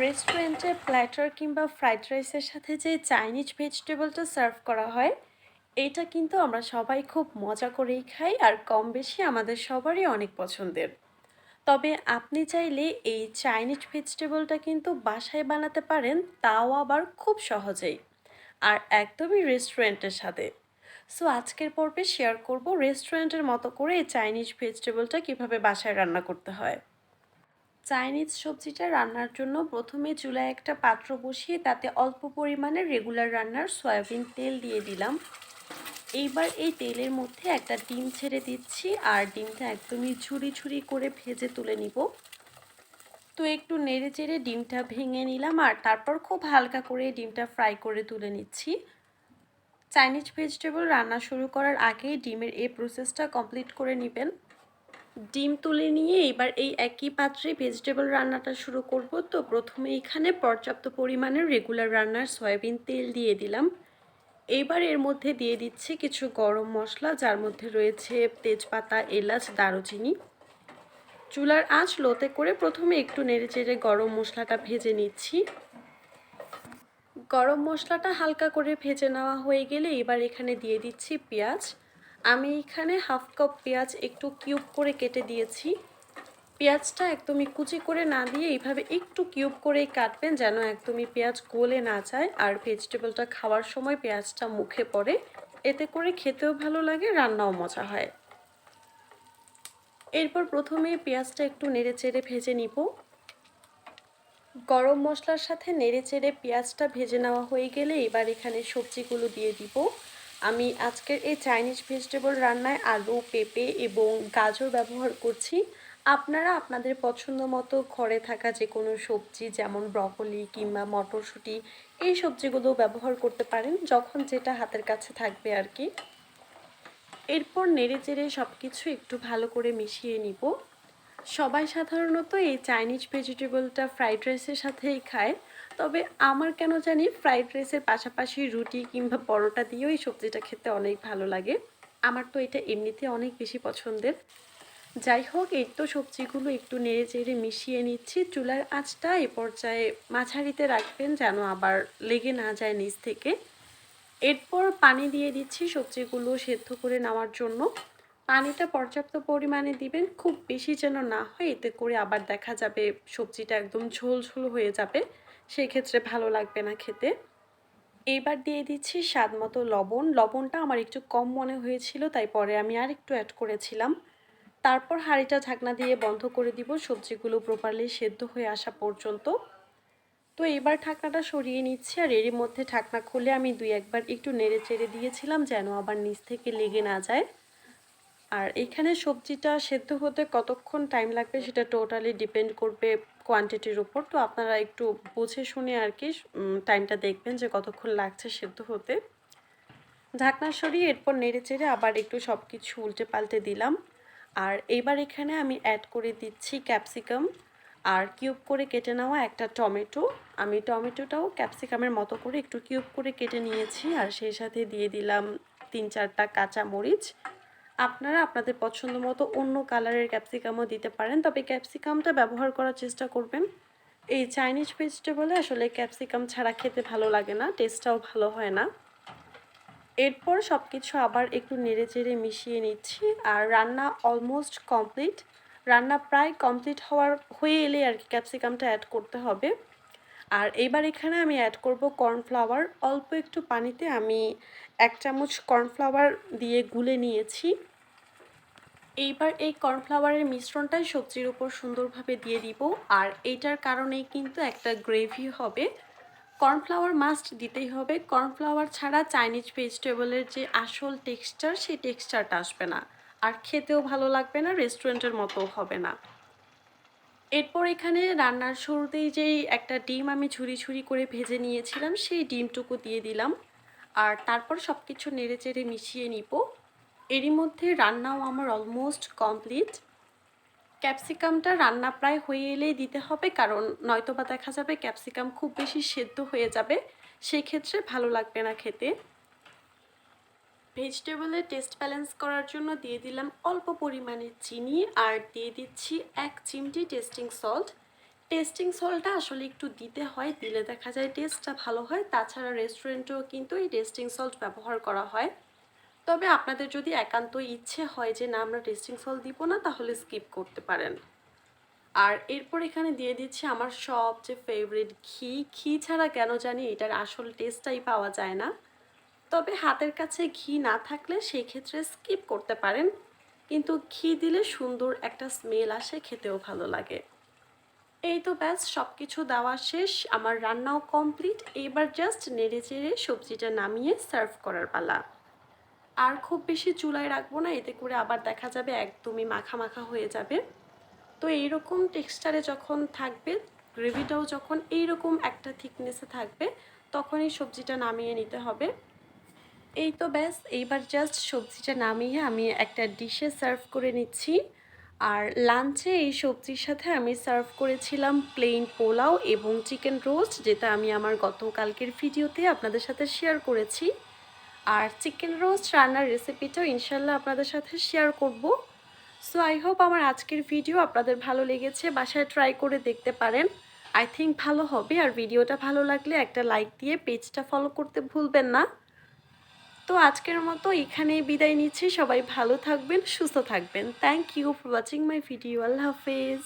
রেস্টুরেন্টে প্ল্যাটার কিংবা ফ্রাইড রাইসের সাথে যে চাইনিজ ভেজিটেবলটা সার্ভ করা হয়, এইটা কিন্তু আমরা সবাই খুব মজা করেই খাই আর কম বেশি আমাদের সবারই অনেক পছন্দের। তবে আপনি চাইলে এই চাইনিজ ভেজিটেবলটা কিন্তু বাসায় বানাতে পারেন, তাও আবার খুব সহজেই। আর একদমই রেস্টুরেন্টের সাথে। সো আজকের পর্বে শেয়ার করব রেস্টুরেন্টের মতো করে এই চাইনিজ ভেজিটেবলটা কিভাবে বাসায় রান্না করতে হয়। চাইনিজ সবজিটা রান্নার জন্য প্রথমে চুলায় একটা পাত্র বসিয়ে তাতে অল্প পরিমাণে রেগুলার রান্নার সয়াবিন তেল দিয়ে দিলাম। এইবার এই তেলের মধ্যে একটা ডিম ছেড়ে দিচ্ছি আর ডিমটা একদমই ঝুরি ঝুরি করে ভেজে তুলে নিব। তো একটু নেড়ে চেড়ে ডিমটা ভেঙে নিলাম আর তারপর খুব হালকা করে ডিমটা ফ্রাই করে তুলে নিচ্ছি। চাইনিজ ভেজিটেবল রান্না শুরু করার আগেই ডিমের এই প্রসেসটা কমপ্লিট করে নেবেন। ডিম তুলে নিয়ে এবার এই একই পাত্রে ভেজিটেবল রান্নাটা শুরু করব। তো প্রথমে এখানে পর্যাপ্ত পরিমাণের রেগুলার রান্নার সয়াবিন তেল দিয়ে দিলাম। এবার এর মধ্যে দিয়ে দিচ্ছি কিছু গরম মশলা, যার মধ্যে রয়েছে তেজপাতা, এলাচ, দারুচিনি। চুলার আঁচ লোতে করে প্রথমে একটু নেড়েচেড়ে গরম মশলাটা ভেজে নিচ্ছি। গরম মশলাটা হালকা করে ভেজে নেওয়া হয়ে গেলে এবার এখানে দিয়ে দিচ্ছি পেঁয়াজ। আমি এখানে হাফ কাপ পেঁয়াজ একটু কিউব করে কেটে দিয়েছি। পেঁয়াজটা একদমই কুচি করে না দিয়ে এইভাবে একটু কিউব করেই কাটবেন, যেন একদমই পেঁয়াজ গলে না যায় আর ভেজিটেবলটা খাওয়ার সময় পেঁয়াজটা মুখে পড়ে। এতে করে খেতেও ভালো লাগে, রান্নাও মজা হয়। এরপর প্রথমে পেঁয়াজটা একটু নেড়েচেড়ে ভেজে নিব। গরম মশলার সাথে নেড়েচেড়ে পেঁয়াজটা ভেজে নেওয়া হয়ে গেলে এবার এখানে সবজিগুলো দিয়ে দিব। আমি আজকের এই চাইনিজ ভেজিটেবল রান্নায় আলু, পেঁপে এবং গাজর ব্যবহার করছি। আপনারা আপনাদের পছন্দ মতো ঘরে থাকা যে কোনো সবজি, যেমন ব্রকলি কিংবা মটরশুঁটি, এই সবজিগুলো ব্যবহার করতে পারেন, যখন যেটা হাতের কাছে থাকবে আর কি। এরপর নেড়েচেড়ে সব কিছু একটু ভালো করে মিশিয়ে নিব। সবাই সাধারণত এই চাইনিজ ভেজিটেবলটা ফ্রাইড রাইসের সাথেই খায়। তবে আমার কেন জানি ফ্রাইড রাইসের পাশাপাশি রুটি কিংবা পরোটা দিয়েও এই সবজিটা খেতে অনেক ভালো লাগে। আমার তো এটা এমনিতে অনেক বেশি পছন্দের। যাই হোক, এই তো সবজিগুলো একটু নেড়ে চেড়ে মিশিয়ে নিচ্ছি। চুলার আঁচটা এ পর্যায়ে মাঝারিতে রাখবেন, যেন আবার লেগে না যায় নিচ থেকে। এরপর পানি দিয়ে দিচ্ছি সবজিগুলো সেদ্ধ করে নেওয়ার জন্য। পানিটা পর্যাপ্ত পরিমাণে দিবেন, খুব বেশি যেন না হয়, এতে করে আবার দেখা যাবে সবজিটা একদম ঝোল ঝোল হয়ে যাবে, সেক্ষেত্রে ভালো লাগবে না খেতে। এইবার দিয়ে দিচ্ছি স্বাদ মতো লবণ। লবণটা আমার একটু কম মনে হয়েছিল, তাই পরে আমি আর একটু অ্যাড করেছিলাম। তারপর হাঁড়িটা ঢাকনা দিয়ে বন্ধ করে দিব সবজিগুলো প্রপারলি সেদ্ধ হয়ে আসা পর্যন্ত। তো এবার ঢাকনাটা সরিয়ে নিচ্ছি আর এরই মধ্যে ঢাকনা খুলে আমি দুই একবার একটু নেড়ে চেড়ে দিয়েছিলাম, যেন আবার নিচ থেকে লেগে না যায়। আর এখানে সবজিটা সেদ্ধ হতে কতক্ষণ টাইম লাগবে সেটা টোটালি ডিপেন্ড করবে কোয়ান্টিটির উপর। তো আপনারা একটু বুঝে শুনে আর কি টাইমটা দেখবেন যে কতক্ষণ লাগছে সেদ্ধ হতে। ঢাকনা সরিয়ে এরপর নেড়ে চেড়ে আবার একটু সব কিছু উল্টে পাল্টে দিলাম। আর এবার এখানে আমি অ্যাড করে দিচ্ছি ক্যাপসিকাম আর কিউব করে কেটে নেওয়া একটা টমেটো। আমি টমেটোটাও ক্যাপসিকামের মতো করে একটু কিউব করে কেটে নিয়েছি আর সেই সাথে দিয়ে দিলাম 3-4টা কাঁচা মরিচ। আপনারা আপনাদের পছন্দ মতো অন্য কালারের ক্যাপসিকামও দিতে পারেন, তবে ক্যাপসিকামটা ব্যবহার করার চেষ্টা করবেন। এই চাইনিজ ভেজিটেবলে আসলে ক্যাপসিকাম ছাড়া খেতে ভালো লাগে না, টেস্টটাও ভালো হয় না। এরপর সব কিছু আবার একটু নেড়েচেড়ে মিশিয়ে নিচ্ছি আর রান্না অলমোস্ট কমপ্লিট। রান্না প্রায় কমপ্লিট হয়ে এলে আর কি ক্যাপসিকামটা অ্যাড করতে হবে। আর এইবার এখানে আমি অ্যাড করব কর্নফ্লাওয়ার। অল্প একটু পানিতে আমি 1 চামচ কর্নফ্লাওয়ার দিয়ে গুলে নিয়েছি। এইবার এই কর্নফ্লাওয়ারের মিশ্রণটাই সবজির উপর সুন্দরভাবে দিয়ে দিব। আর এইটার কারণেই কিন্তু একটা গ্রেভি হবে। কর্নফ্লাওয়ার মাস্ট দিতেই হবে। কর্নফ্লাওয়ার ছাড়া চাইনিজ ভেজিটেবলের যে আসল টেক্সচার, সেই টেক্সচারটা আসবে না। আর খেতেও ভালো লাগবে না, রেস্টুরেন্টের মতোও হবে না। এরপর এখানে রান্নার শুরুতেই যেই একটা ডিম আমি ঝুরি ঝুরি করে ভেজে নিয়েছিলাম, সেই ডিমটুকু দিয়ে দিলাম। আর তারপর সব কিছু নেড়েচেড়ে মিশিয়ে নিব। এরই মধ্যে রান্নাও আমার অলমোস্ট কমপ্লিট। ক্যাপসিকামটা রান্না প্রায় হয়ে এলেই দিতে হবে, কারণ নয়তোবা দেখা যাবে ক্যাপসিকাম খুব বেশি সেদ্ধ হয়ে যাবে, সেই ক্ষেত্রে ভালো লাগবে না খেতে। ভেজিটেবলের টেস্ট ব্যালেন্স করার জন্য দিয়ে দিলাম অল্প পরিমাণে চিনি আর দিয়ে দিচ্ছি 1 চিমটি টেস্টিং সল্ট। টেস্টিং সল্টটা আসলে একটু দিতে হয়, দিলে দেখা যায় টেস্টটা ভালো হয়। তাছাড়া রেস্টুরেন্টেও কিন্তু এই টেস্টিং সল্ট ব্যবহার করা হয়। তবে আপনাদের যদি একান্ত ইচ্ছে হয় যে না আমরা টেস্টিং সল্ট দিব না, তাহলে স্কিপ করতে পারেন। আর এরপর এখানে দিয়ে দিচ্ছি আমার সবচেয়ে ফেভারিট ঘি। ঘি ছাড়া কেন জানি এটার আসল টেস্টটাই পাওয়া যায় না। তবে হাতের কাছে ঘি না থাকলে সেই ক্ষেত্রে স্কিপ করতে পারেন, কিন্তু ঘি দিলে সুন্দর একটা স্মেল আসে, খেতেও ভালো লাগে। এই তো ব্যাস সব কিছু দেওয়া শেষ, আমার রান্নাও কমপ্লিট। এবার জাস্ট নেড়ে চেড়ে সবজিটা নামিয়ে সার্ভ করার পালা। আর খুব বেশি চুলায় রাখবো না, এতে করে আবার দেখা যাবে একদমই মাখা মাখা হয়ে যাবে। তো এইরকম টেক্সচারে যখন থাকবে, গ্রেভিটাও যখন এইরকম একটা থিকনেসে থাকবে, তখনই সবজিটা নামিয়ে নিতে হবে। এই তো ব্যাস, এইবার জাস্ট সবজিটা নামিয়ে আমি একটা ডিশে সার্ভ করে নিচ্ছি। আর লাঞ্চে এই সবজির সাথে আমি সার্ভ করেছিলাম প্লেন পোলাও এবং চিকেন রোস্ট, যেটা আমি আমার গতকালকের ভিডিওতে আপনাদের সাথে শেয়ার করেছি। আর চিকেন রোস্ট রান্নার রেসিপিটাও ইনশাল্লাহ আপনাদের সাথে শেয়ার করব। সো আই হোপ আমার আজকের ভিডিও আপনাদের ভালো লেগেছে, বাসায় ট্রাই করে দেখতে পারেন। আই থিঙ্ক ভালো হবে। আর ভিডিওটা ভালো লাগলে একটা লাইক দিয়ে পেজটা ফলো করতে ভুলবেন না। তো আজকের মতো এখানেই বিদায় নিচ্ছি। সবাই ভালো থাকবেন, সুস্থ থাকবেন। Thank you for watching my video. আল্লাহ হাফেজ।